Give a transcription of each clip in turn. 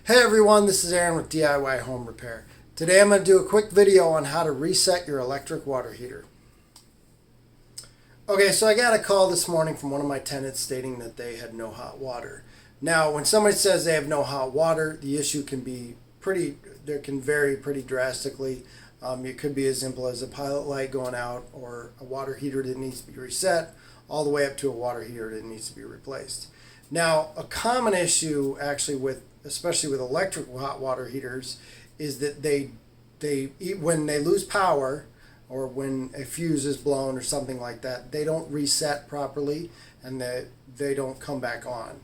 Hey everyone, this is Aaron with DIY Home Repair. Today I'm going to do a quick video on how to reset your electric water heater. Okay, so I got a call this morning from one of my tenants stating that they had no hot water. Now, when somebody says they have no hot water, the issue can vary pretty drastically. It could be as simple as a pilot light going out or a water heater that needs to be reset, all the way up to a water heater that needs to be replaced. Now, a common issue actually especially with electric hot water heaters, is that when they lose power or when a fuse is blown or something like that, they don't reset properly and they don't come back on.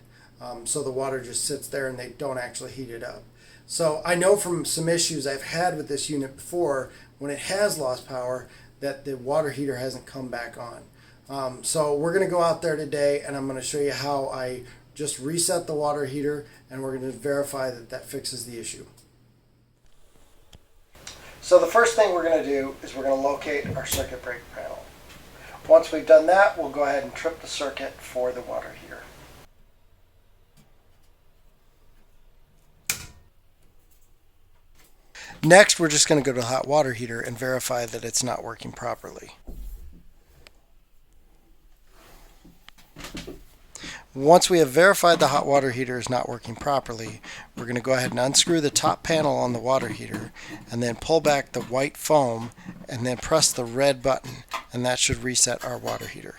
So the water just sits there and they don't actually heat it up. So I know from some issues I've had with this unit before, when it has lost power, that the water heater hasn't come back on. So we're going to go out there today and I'm going to show you how I just reset the water heater, and we're going to verify that that fixes the issue. So the first thing we're going to do is we're going to locate our circuit breaker panel. Once we've done that, we'll go ahead and trip the circuit for the water heater. Next, we're just going to go to the hot water heater and verify that it's not working properly. Once we have verified the hot water heater is not working properly, we're going to go ahead and unscrew the top panel on the water heater and then pull back the white foam and then press the red button, and that should reset our water heater.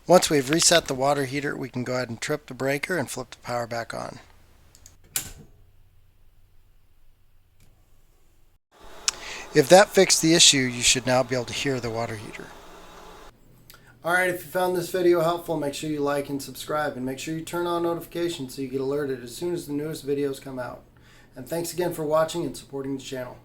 Once we've reset the water heater, we can go ahead and trip the breaker and flip the power back on. If that fixed the issue, you should now be able to hear the water heater. Alright, if you found this video helpful, make sure you like and subscribe, and make sure you turn on notifications so you get alerted as soon as the newest videos come out. And thanks again for watching and supporting the channel.